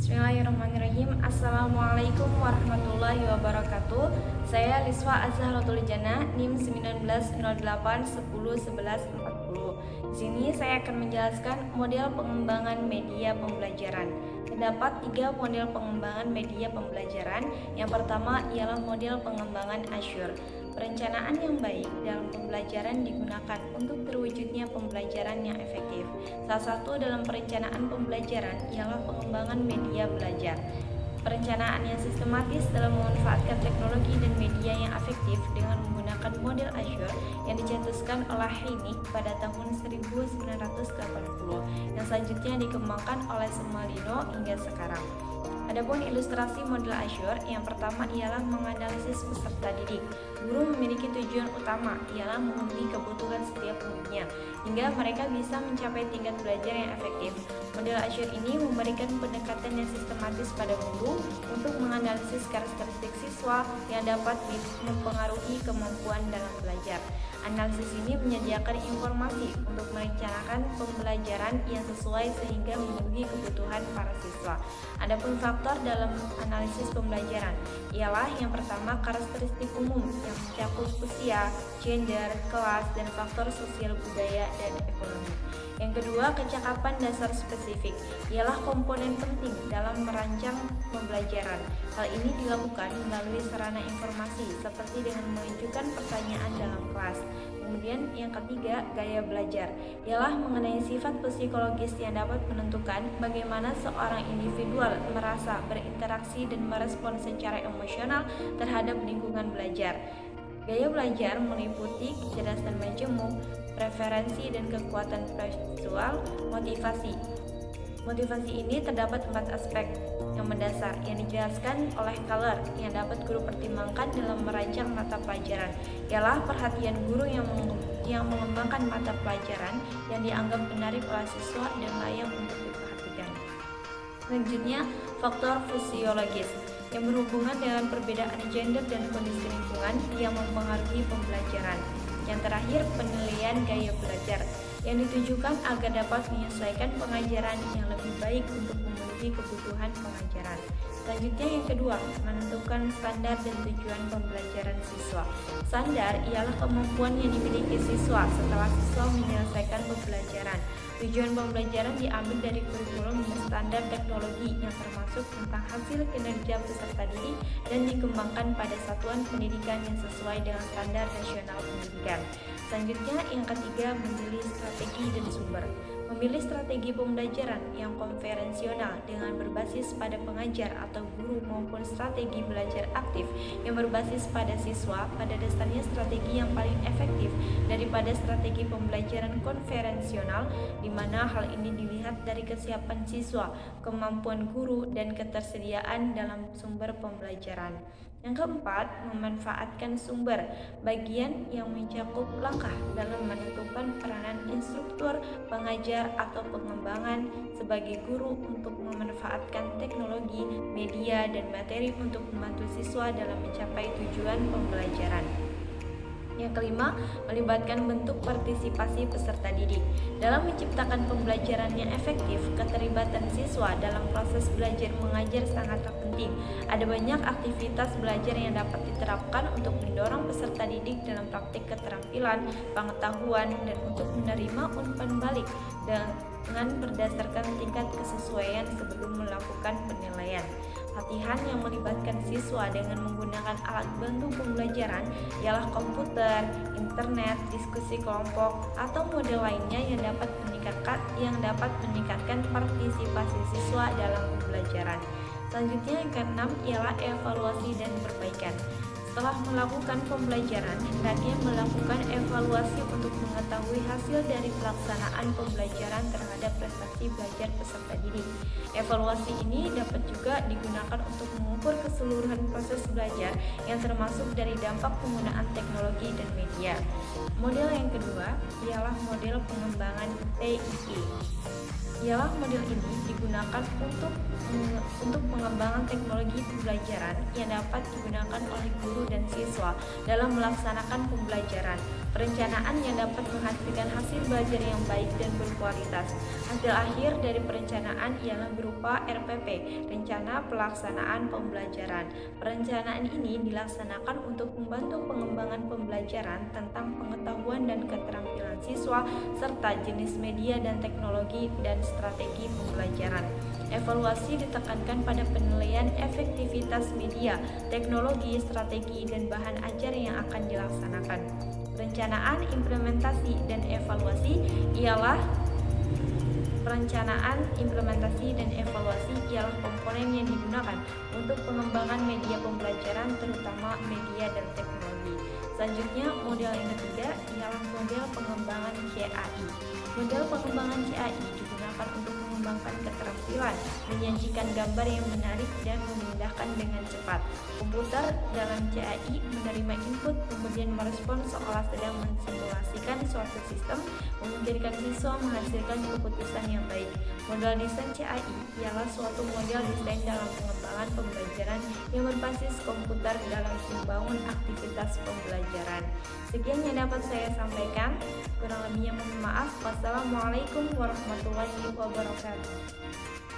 Bismillahirrahmanirrahim. Assalamualaikum warahmatullahi wabarakatuh. Saya Liswa Azharatul Jannah, NIM 1908101140. Di sini saya akan menjelaskan model pengembangan media pembelajaran. Terdapat 3 model pengembangan media pembelajaran. Yang pertama ialah model pengembangan Azure. Perencanaan yang baik dalam pembelajaran digunakan untuk terwujudnya pembelajaran yang efektif. Salah satu dalam perencanaan pembelajaran ialah pengembangan media belajar. Perencanaan yang sistematis dalam memanfaatkan teknologi dan media yang efektif dengan menggunakan model Azure yang dicetuskan oleh Heinig pada tahun 1980 yang selanjutnya dikembangkan oleh Semalino hingga sekarang. Adapun ilustrasi model Azure, yang pertama ialah menganalisis peserta didik. Guru memiliki tujuan utama ialah memenuhi kebutuhan setiap muridnya hingga mereka bisa mencapai tingkat belajar yang efektif. Model Azure ini memberikan pendekatan yang sistematis pada guru untuk menganalisis karakteristik siswa yang dapat mempengaruhi kemampuan dalam belajar. Analisis ini menyediakan informasi untuk merencanakan pembelajaran yang sesuai sehingga memenuhi kebutuhan para siswa. Adapun faktor dalam analisis pembelajaran ialah yang pertama karakteristik umum yang mencakup usia, gender, kelas, dan faktor sosial budaya dan ekonomi. Yang kedua, kecakapan dasar spesifik ialah komponen penting dalam merancang pembelajaran. Hal ini dilakukan melalui sarana informasi seperti dengan mengajukan pertanyaan dalam kelas. Kemudian yang ketiga, gaya belajar ialah mengenai sifat psikologis yang dapat menentukan bagaimana seorang individual merasa berinteraksi dan merespon secara emosional terhadap lingkungan belajar. Gaya belajar meliputi kecerdasan majemuk, preferensi dan kekuatan visual, motivasi. Motivasi ini terdapat 4 aspek yang mendasar yang dijelaskan oleh Keller yang dapat guru pertimbangkan dalam merancang mata pelajaran. Ialah perhatian guru yang mengembangkan mata pelajaran yang dianggap menarik oleh siswa dan layak untuk diperhatikan. Selanjutnya, faktor fisiologis yang berhubungan dengan perbedaan gender dan kondisi lingkungan yang mempengaruhi pembelajaran. Yang terakhir, penilaian gaya belajar yang ditujukan agar dapat menyesuaikan pengajaran yang lebih baik untuk memenuhi kebutuhan pengajaran. Selanjutnya yang kedua, menentukan standar dan tujuan pembelajaran siswa. Standar ialah kemampuan yang dimiliki siswa setelah siswa menyelesaikan pembelajaran. Tujuan pembelajaran diambil dari kurikulum dan standar teknologi yang termasuk tentang hasil kinerja peserta didik dan dikembangkan pada satuan pendidikan yang sesuai dengan standar nasional pendidikan. Selanjutnya yang ketiga, memilih strategi dan sumber. Memilih strategi pembelajaran yang konvensional dengan berbasis pada pengajar atau guru maupun strategi belajar aktif yang berbasis pada siswa pada dasarnya strategi yang paling efektif daripada strategi pembelajaran konvensional, di mana hal ini dilihat dari kesiapan siswa, kemampuan guru, dan ketersediaan dalam sumber pembelajaran. Yang keempat, memanfaatkan sumber, bagian yang mencakup langkah dalam menentukan peranan instruktur, pengajar, atau pengembangan sebagai guru untuk memanfaatkan teknologi, media, dan materi untuk membantu siswa dalam mencapai tujuan pembelajaran. Yang kelima, melibatkan bentuk partisipasi peserta didik. Dalam menciptakan pembelajaran yang efektif, keterlibatan siswa dalam proses belajar mengajar sangatlah penting. Ada banyak aktivitas belajar yang dapat diterapkan untuk mendorong peserta didik dalam praktik keterampilan, pengetahuan, dan untuk menerima umpan balik dengan berdasarkan tingkat kesesuaian sebelum melakukan penilaian. Latihan yang melibatkan siswa dengan menggunakan alat bantu pembelajaran ialah komputer, internet, diskusi kelompok, atau model lainnya yang dapat meningkatkan partisipasi siswa dalam pembelajaran. Selanjutnya yang keenam ialah evaluasi dan perbaikan. Setelah melakukan pembelajaran, hendaknya melakukan evaluasi untuk mengetahui hasil dari pelaksanaan pembelajaran terhadap prestasi belajar peserta didik. Evaluasi ini dapat juga digunakan untuk mengukur keseluruhan proses belajar yang termasuk dari dampak penggunaan teknologi dan media. Model yang kedua ialah model pengembangan TIE. Ialah model ini digunakan untuk pengembangan teknologi pembelajaran yang dapat digunakan oleh guru guru dan siswa dalam melaksanakan pembelajaran. Perencanaan yang dapat menghasilkan hasil belajar yang baik dan berkualitas. Hasil akhir dari perencanaan ialah berupa RPP, Rencana Pelaksanaan Pembelajaran. Perencanaan ini dilaksanakan untuk membantu pengembangan pembelajaran tentang pengetahuan dan keterampilan siswa, serta jenis media dan teknologi dan strategi pembelajaran. Evaluasi ditekankan pada penilaian efektivitas media, teknologi, strategi, dan bahan ajar yang akan dilaksanakan. Perencanaan, implementasi, dan evaluasi ialah komponen yang digunakan untuk pengembangan media pembelajaran, terutama media dan teknologi. Selanjutnya, model yang ketiga ialah model pengembangan CAI. Model pengembangan CAI digunakan untuk mengembangkan keterampilan, menyajikan gambar yang menarik, dan memindahkan dengan cepat. Komputer dalam CAI menerima input, kemudian merespon seolah sedang mensimulasikan suatu sistem, memungkinkan siswa menghasilkan keputusan yang baik. Model desain CAI ialah suatu model desain dalam pengembangan pembelajaran yang berbasis komputer dalam membangun aktivitas pembelajaran. Sekian yang dapat saya sampaikan. Kurang lebihnya mohon maaf. Wassalamualaikum warahmatullahi wabarakatuh.